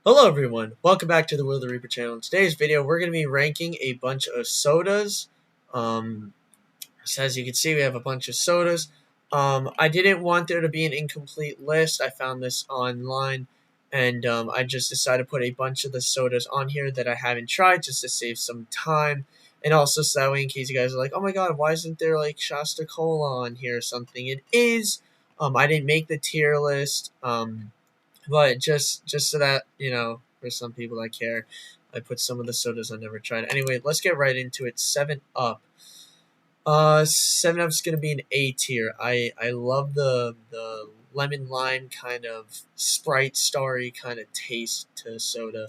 Hello everyone, welcome back to the Will the Reaper channel. In today's video, we're going to be ranking a bunch of sodas. So as you can see, we have a bunch of sodas. I didn't want there to be an incomplete list. I found this online, and I just decided to put a bunch of the sodas on here that I haven't tried just to save some time. And also so that way, in case you guys are like, oh my god, why isn't there like Shasta Cola on here or something? It is. I didn't make the tier list. But just so that, for some people that care, I put some of the sodas I never tried. Anyway, let's get right into it. 7 Up. 7 Up's gonna be an A tier. I love the lemon lime kind of Sprite starry kind of taste to soda.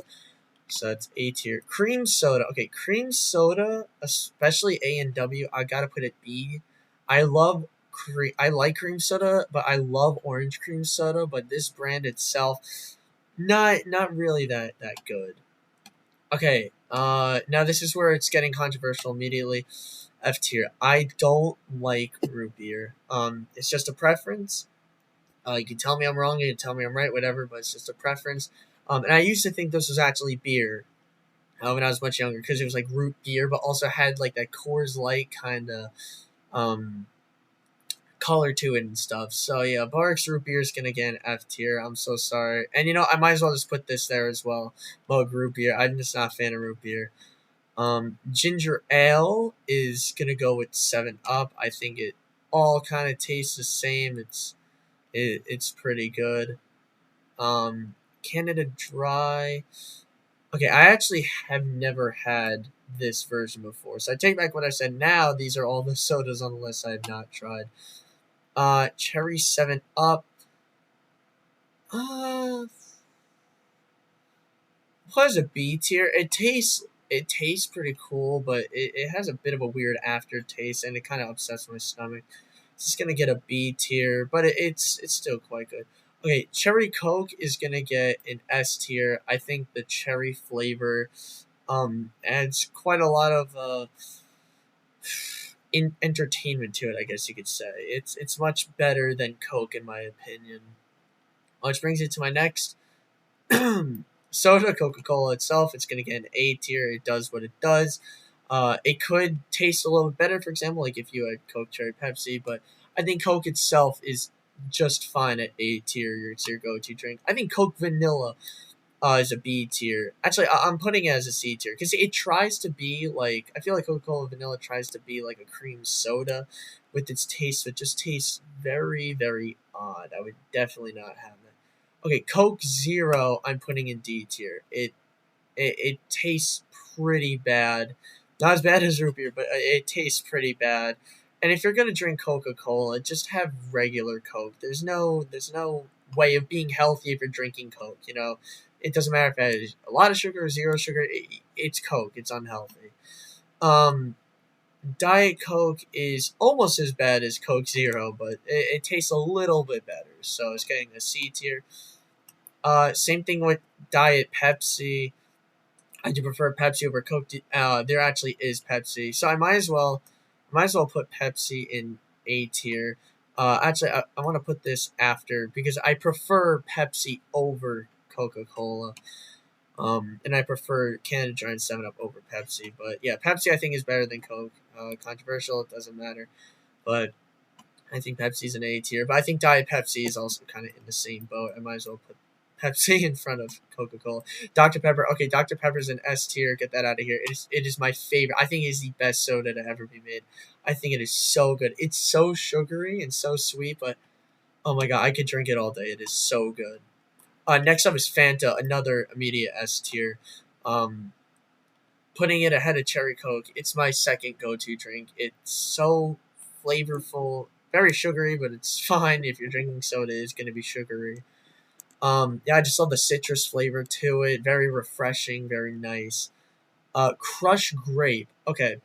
So that's A tier. Cream soda. Okay, cream soda, especially A and W, I gotta put it B. I love I like cream soda, but I love orange cream soda. But this brand itself, not really that good. Okay, now this is where it's getting controversial immediately. F tier. I don't like root beer. It's just a preference. You can tell me I'm wrong, you can tell me I'm right, whatever, but it's just a preference. And I used to think this was actually beer when I was much younger because it was like root beer, but also had like that Coors Light kind of um, color to it and stuff. So yeah, Barks root beer is gonna get an F tier. I'm so sorry. And I might as well just put this there as well. Mug root beer. I'm just not a fan of root beer. Ginger ale is gonna go with 7 Up. I think it all kind of tastes the same. It's pretty good. Canada Dry. Okay, I actually have never had this version before, so I take back what I said. Now these are all the sodas on the list I have not tried. Cherry 7 Up. What is a B tier? It tastes pretty cool, but it has a bit of a weird aftertaste, and it kind of upsets my stomach. It's just gonna get a B tier, but it's still quite good. Okay, Cherry Coke is gonna get an S tier. I think the cherry flavor adds quite a lot of entertainment to it, I guess you could say. It's much better than Coke in my opinion. Which brings it to my next soda, Coca-Cola itself. It's going to get an A tier. It does what it does. It could taste a little bit better, for example, like if you had Coke, Cherry, Pepsi, but I think Coke itself is just fine at A tier. It's your go-to drink. I think Coke Vanilla is a B tier. Actually, I'm putting it as a C tier because it tries to be like, I feel like Coca-Cola Vanilla tries to be like a cream soda with its taste, but just tastes very, very odd. I would definitely not have that. Okay, Coke Zero, I'm putting in D tier. It tastes pretty bad. Not as bad as root beer, but it tastes pretty bad. And if you're gonna drink Coca-Cola, just have regular Coke. There's no way of being healthy if you're drinking Coke. It doesn't matter if it has a lot of sugar or zero sugar. It's Coke. It's unhealthy. Um, Diet Coke is almost as bad as Coke Zero, but it tastes a little bit better. So it's getting a C tier. Same thing with Diet Pepsi. I do prefer Pepsi over Coke. There actually is Pepsi, so I might as well put Pepsi in A tier. Actually, I want to put this after because I prefer Pepsi over Coca Cola. And I prefer Canada Dry and 7 Up over Pepsi. But yeah, Pepsi I think is better than Coke. Controversial, it doesn't matter. But I think Pepsi's an A tier. But I think Diet Pepsi is also kind of in the same boat. I might as well put Pepsi in front of Coca-Cola. Dr. Pepper. Okay, Dr. Pepper's an S tier. Get that out of here. It is my favorite. I think it is the best soda to ever be made. I think it is so good. It's so sugary and so sweet, but oh my god, I could drink it all day. It is so good. Next up is Fanta, another immediate S tier. Um, Putting it ahead of Cherry Coke. It's my second go-to drink. It's so flavorful, very sugary, but it's fine if you're drinking soda. It's gonna be sugary. Yeah, I just love the citrus flavor to it. Very refreshing, very nice. Crush Grape. Okay,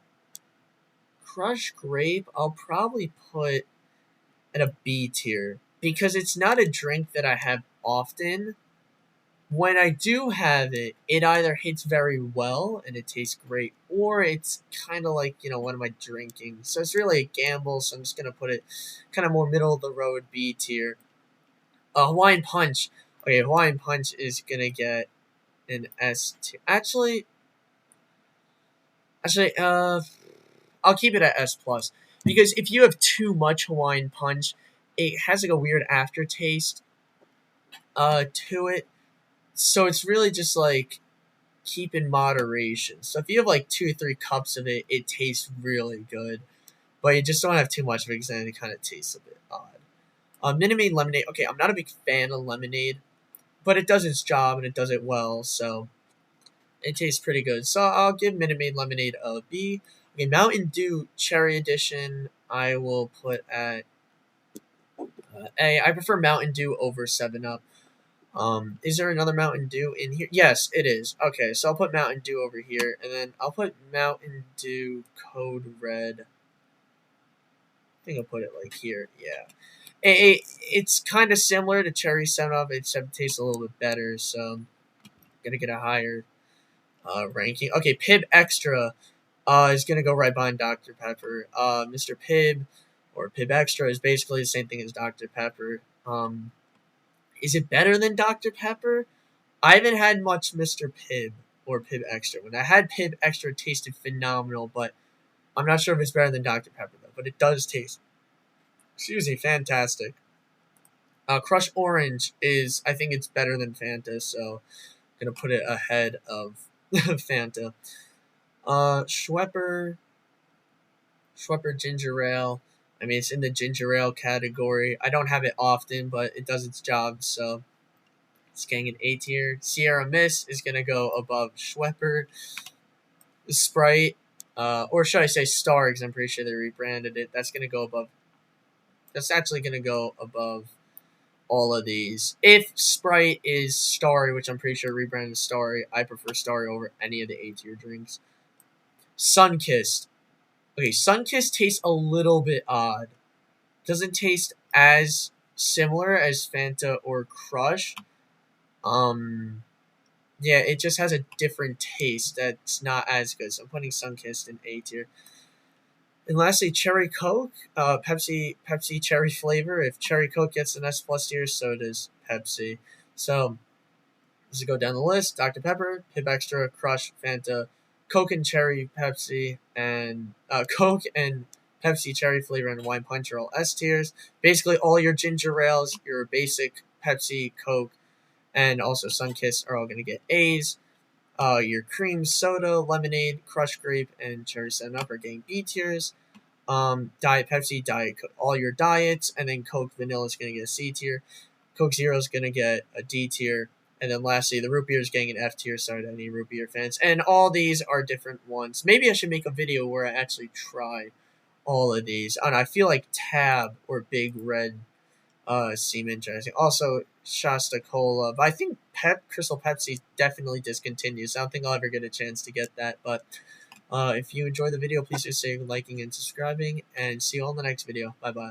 Crush Grape. I'll probably put at a B tier because it's not a drink that I have often. When I do have it, it either hits very well and it tastes great, or it's kind of like, what am I drinking? So it's really a gamble, so I'm just going to put it kind of more middle of the road B tier. Hawaiian Punch. Okay, Hawaiian Punch is going to get an S tier. Actually, I'll keep it at S plus because if you have too much Hawaiian Punch, it has like a weird aftertaste to it. So it's really just like keep in moderation. So if you have like 2 or 3 cups of it, it tastes really good. But you just don't have too much of it because then it kind of tastes a bit odd. Minute Maid lemonade. Okay, I'm not a big fan of lemonade, but it does its job and it does it well, so it tastes pretty good. So I'll give Minute Maid lemonade a B. Okay, Mountain Dew Cherry Edition, I will put at A. I prefer Mountain Dew over 7 Up. Is there another Mountain Dew in here? Yes, it is. Okay, so I'll put Mountain Dew over here, and then I'll put Mountain Dew Code Red. I think I'll put it like here. Yeah. It's kind of similar to Cherry 7 Up, except it tastes a little bit better, so I'm gonna get a higher ranking. Okay, Pibb Extra is gonna go right behind Dr. Pepper. Mr. Pibb or Pibb Extra is basically the same thing as Dr. Pepper. Is it better than Dr. Pepper? I haven't had much Mr. Pibb or Pibb Extra. When I had Pibb Extra, it tasted phenomenal, but I'm not sure if it's better than Dr. Pepper though. But it does taste, excuse me, fantastic. Crush Orange is, I think it's better than Fanta, so I'm gonna put it ahead of Fanta. Schweppes Ginger Ale. I mean, it's in the ginger ale category. I don't have it often, but it does its job, so it's getting an A tier. Sierra Mist is gonna go above Schweppes. Sprite, or should I say Star? Because I'm pretty sure they rebranded it. That's gonna go above. That's actually gonna go above all of these. If Sprite is Starry, which I'm pretty sure rebranded Starry, I prefer Starry over any of the A tier drinks. Sunkist. Okay, Sunkist tastes a little bit odd. Doesn't taste as similar as Fanta or Crush. Yeah, it just has a different taste that's not as good. So I'm putting Sunkist in A tier. And lastly, Cherry Coke, Pepsi cherry flavor. If Cherry Coke gets an S plus tier, so does Pepsi. So let's go down the list: Dr. Pepper, Pibb Extra, Crush, Fanta, Coke and Cherry Pepsi, and Coke and Pepsi cherry flavor and Wine Punch are all S tiers. Basically, all your ginger ales, your basic Pepsi, Coke, and also Sunkist are all going to get A's. Your cream soda, lemonade, Crush Grape, and Cherry 7 Up are getting B tiers. Diet Pepsi, Diet Coke, all your diets, and then Coke Vanilla is going to get a C tier. Coke Zero is going to get a D tier. And then lastly, the root beer is getting an F tier. Sorry to any root beer fans. And all these are different ones. Maybe I should make a video where I actually try all of these. And I feel like Tab or Big Red seem interesting. Also, Shasta Cola. But I think Crystal Pepsi definitely discontinues. I don't think I'll ever get a chance to get that. But if you enjoyed the video, please consider liking and subscribing. And see you all in the next video. Bye-bye.